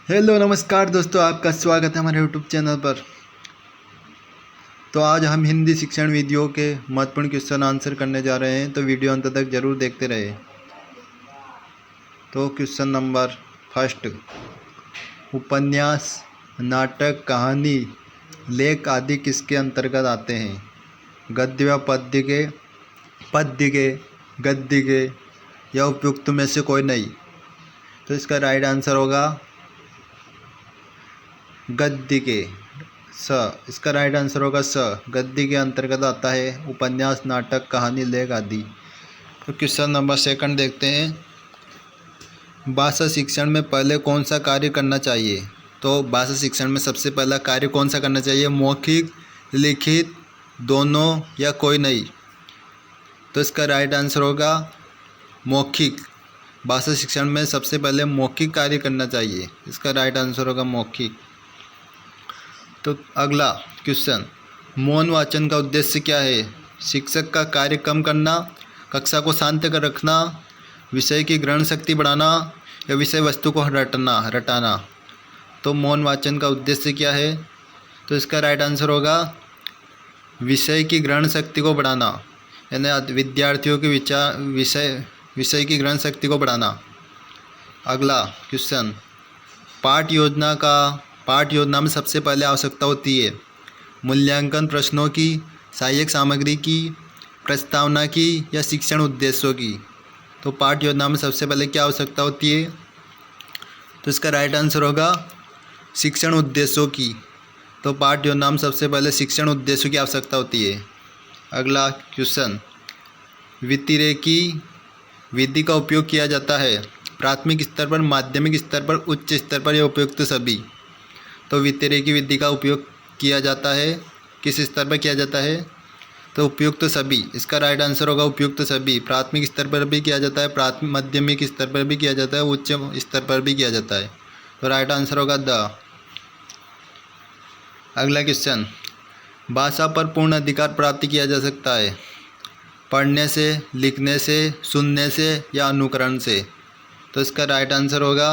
Hello नमस्कार दोस्तों, आपका स्वागत है हमारे यूट्यूब चैनल पर। तो आज हम हिंदी शिक्षण वीडियो के महत्वपूर्ण क्वेश्चन आंसर करने जा रहे हैं, तो वीडियो अंत तक जरूर देखते रहे। तो क्वेश्चन नंबर फर्स्ट, उपन्यास, नाटक, कहानी, लेख आदि किसके अंतर्गत आते हैं? गद्य व पद्य के, गद्य के या उपयुक्त में से कोई नहीं। तो इसका राइट आंसर होगा गद्य के, स। इसका राइट आंसर होगा स, गद्य के अंतर्गत आता है उपन्यास, नाटक, कहानी, लेख आदि। तो क्वेश्चन नंबर सेकंड देखते हैं। भाषा शिक्षण में पहले कौन सा कार्य करना चाहिए? तो भाषा शिक्षण में सबसे पहला कार्य कौन सा करना चाहिए? मौखिक, लिखित, दोनों या कोई नहीं। तो इसका राइट आंसर होगा मौखिक। भाषा शिक्षण में सबसे पहले मौखिक कार्य करना चाहिए। इसका राइट आंसर होगा मौखिक। तो अगला क्वेश्चन, मौन वाचन का उद्देश्य क्या है? शिक्षक का कार्य कम करना, कक्षा को शांत कर रखना, विषय की ग्रहण शक्ति बढ़ाना या विषय वस्तु को रटाना। तो मौन वाचन का उद्देश्य क्या है? तो इसका राइट आंसर होगा विषय की ग्रहण शक्ति को बढ़ाना, यानी विद्यार्थियों के विषय की ग्रहण शक्ति को बढ़ाना। अगला क्वेश्चन, पाठ योजना में सबसे पहले आवश्यकता होती है मूल्यांकन प्रश्नों की, सहायक सामग्री की, प्रस्तावना की या शिक्षण उद्देश्यों की। तो पाठ योजना में सबसे पहले क्या आवश्यकता होती है? तो इसका राइट आंसर होगा शिक्षण उद्देश्यों की। तो पाठ योजना में सबसे पहले शिक्षण उद्देश्यों की आवश्यकता होती है। अगला क्वेश्चन, व्यतिरेकी विधि का उपयोग किया जाता है प्राथमिक स्तर पर, माध्यमिक स्तर पर, उच्च स्तर पर या उपयुक्त सभी। तो व्यतिरेकी विधि का उपयोग किया जाता है किस स्तर पर किया जाता है? तो उपयुक्त सभी। इसका राइट आंसर होगा उपयुक्त सभी। प्राथमिक स्तर पर भी किया जाता है, माध्यमिक स्तर पर भी किया जाता है, उच्च स्तर पर भी किया जाता है। तो राइट आंसर होगा द। अगला क्वेश्चन, भाषा पर पूर्ण अधिकार प्राप्त किया जा सकता है पढ़ने से, लिखने से, सुनने से या अनुकरण से। तो इसका राइट आंसर होगा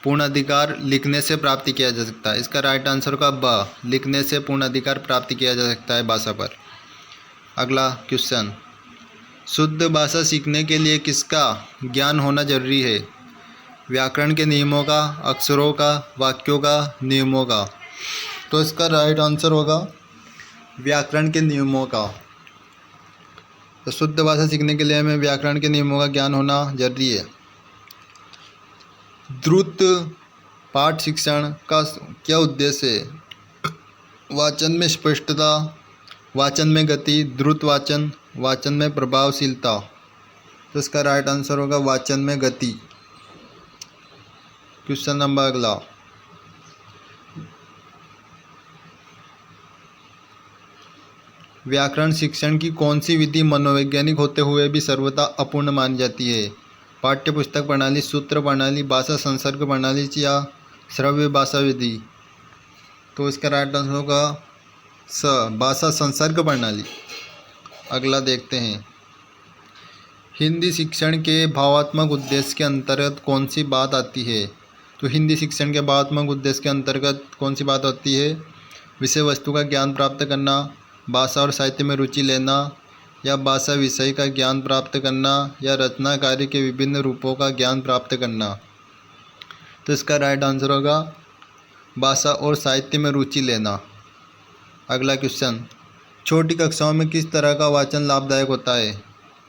पूर्ण अधिकार लिखने से प्राप्त किया जा सकता है। इसका राइट आंसर होगा ब, लिखने से पूर्ण अधिकार प्राप्त किया जा सकता है भाषा पर। अगला क्वेश्चन, शुद्ध भाषा सीखने के लिए किसका ज्ञान होना जरूरी है? व्याकरण के नियमों का, अक्षरों का, वाक्यों का, नियमों का। तो इसका राइट आंसर होगा व्याकरण के नियमों का। तो शुद्ध भाषा सीखने के लिए हमें व्याकरण के नियमों का ज्ञान होना जरूरी है। द्रुत पाठ शिक्षण का क्या उद्देश्य है? वाचन में स्पष्टता, वाचन में गति, द्रुत वाचन, वाचन में प्रभावशीलता। तो इसका राइट आंसर होगा वाचन में गति। क्वेश्चन नंबर अगला, व्याकरण शिक्षण की कौन सी विधि मनोवैज्ञानिक होते हुए भी सर्वथा अपूर्ण मानी जाती है? पाठ्य पुस्तक प्रणाली, सूत्र प्रणाली, भाषा संसर्ग प्रणाली या श्रव्य भाषा विधि। तो इसका राइट आंसर होगा स, भाषा संसर्ग प्रणाली। अगला देखते हैं, हिंदी शिक्षण के भावात्मक उद्देश्य के अंतर्गत कौन सी बात आती है? तो हिंदी शिक्षण के भावात्मक उद्देश्य के अंतर्गत कौन सी बात आती है? विषय वस्तु का ज्ञान प्राप्त करना, भाषा और साहित्य में रुचि लेना या भाषा विषय का ज्ञान प्राप्त करना या रचना कार्य के विभिन्न रूपों का ज्ञान प्राप्त करना। तो इसका राइट आंसर होगा भाषा और साहित्य में रुचि लेना। अगला क्वेश्चन, छोटी कक्षाओं में किस तरह का वाचन लाभदायक होता है?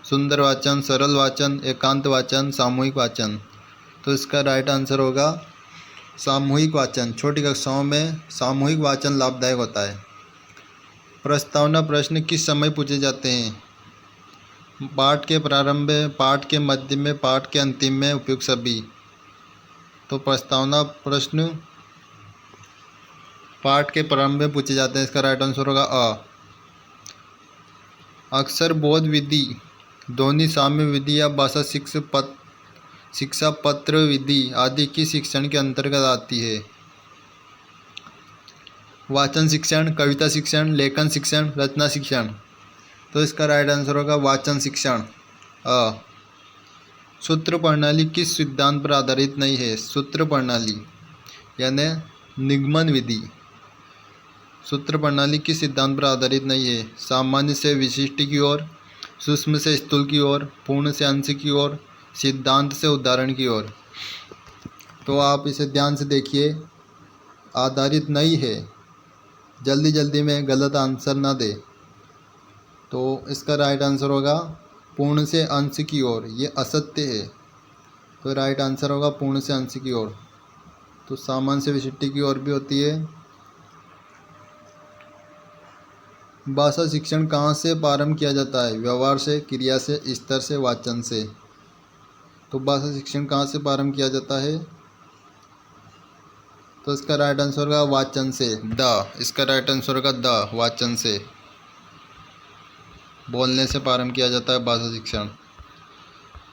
सुंदर वाचन, सरल वाचन, एकांत वाचन, सामूहिक वाचन। तो इसका राइट आंसर होगा सामूहिक वाचन। छोटी कक्षाओं में सामूहिक वाचन लाभदायक होता है। प्रस्तावना प्रश्न किस समय पूछे जाते हैं? पाठ के प्रारंभ में, पाठ के मध्य में, पाठ के अंतिम में, उपयुक्त सभी। तो प्रस्तावना प्रश्न पाठ के प्रारंभ में पूछे जाते हैं। इसका राइट आंसर होगा अ। अक्षर बोध विधि, ध्वनि साम्य विधि या भाषा शिक्षा पत्र विधि आदि की शिक्षण के अंतर्गत आती है? वाचन शिक्षण, कविता शिक्षण, लेखन शिक्षण, रचना शिक्षण। तो इसका राइट आंसर होगा वाचन शिक्षण अ। सूत्र प्रणाली किस सिद्धांत पर आधारित नहीं है? सूत्र प्रणाली यानी निगमन विधि। सूत्र प्रणाली किस सिद्धांत पर आधारित नहीं है? सामान्य से विशिष्ट की ओर, सूक्ष्म से स्थूल की ओर, पूर्ण से अंश की ओर, सिद्धांत से उदाहरण की ओर। तो आप इसे ध्यान से देखिए, आधारित नहीं है। जल्दी जल्दी में गलत आंसर ना दे। तो इसका राइट आंसर होगा पूर्ण से अंश की ओर। ये असत्य है, तो राइट आंसर होगा पूर्ण से अंश की ओर। तो सामान्य से विशिष्ट की ओर भी होती है। भाषा शिक्षण कहाँ से प्रारंभ किया जाता है? व्यवहार से, क्रिया से, स्तर से, वाचन से। तो भाषा शिक्षण कहाँ से प्रारंभ किया जाता है? तो इसका राइट आंसर होगा वाचन से, इसका राइट आंसर होगा वाचन से। बोलने से प्रारंभ किया जाता है भाषा शिक्षण।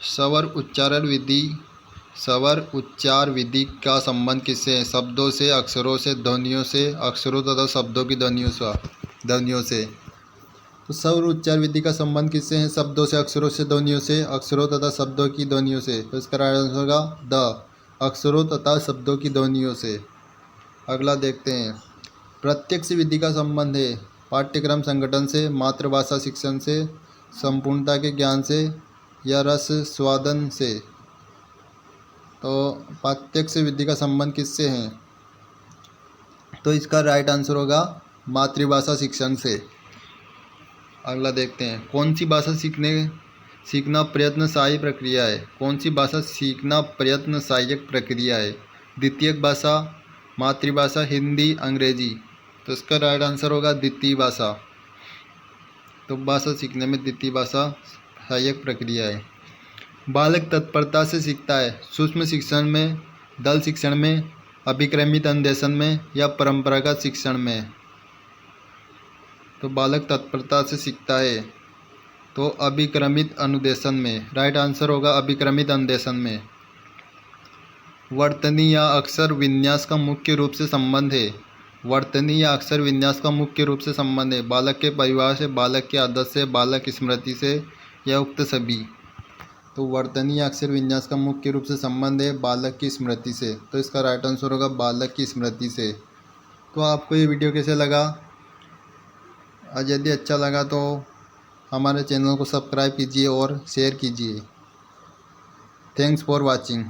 स्वर उच्चार विधि का संबंध किससे है? शब्दों से, अक्षरों से, ध्वनियों से, अक्षरों तथा शब्दों की ध्वनियों से। तो स्वर उच्चार विधि का संबंध किससे है? शब्दों से, अक्षरों से, ध्वनियों से, अक्षरों तथा शब्दों की ध्वनियों से। तो इसका राइट आंसर होगा अक्षरों तथा शब्दों की ध्वनियों से। अगला देखते हैं। प्रत्यक्ष विधि का संबंध है पाठ्यक्रम संगठन से, मातृभाषा शिक्षण से, संपूर्णता के ज्ञान से या रस स्वादन से। तो प्रत्यक्ष विधि का संबंध किससे है? तो इसका राइट आंसर होगा मातृभाषा शिक्षण से। अगला देखते हैं। कौन सी भाषा सीखना प्रयत्न सहायक प्रक्रिया है? कौन सी भाषा सीखना प्रयत्न सहायक प्रक्रिया है? द्वितीयक भाषा, मातृभाषा, हिंदी, अंग्रेजी। तो इसका राइट आंसर होगा द्वितीय भाषा। तो भाषा सीखने में द्वितीय भाषा सहायक प्रक्रिया है। बालक तत्परता से सीखता है सूक्ष्म शिक्षण में, दल शिक्षण में, अभिक्रमित अनुदेशन में या परंपरागत शिक्षण में। तो बालक तत्परता से सीखता है तो अभिक्रमित अनुदेशन में। राइट आंसर होगा अभिक्रमित अनुदेशन में। वर्तनी या अक्षर विन्यास का मुख्य रूप से संबंध है? वर्तनी या अक्षर विन्यास का मुख्य रूप से संबंध है बालक के परिवार से, बालक की आदत से, बालक की स्मृति से या उक्त सभी। तो वर्तनी या अक्षर विन्यास का मुख्य रूप से संबंध है बालक की स्मृति से। तो इसका राइट आंसर होगा बालक की स्मृति से। तो आपको ये वीडियो कैसे लगा? आज यदि अच्छा लगा तो हमारे चैनल को सब्सक्राइब कीजिए और शेयर कीजिए। Thanks for watching.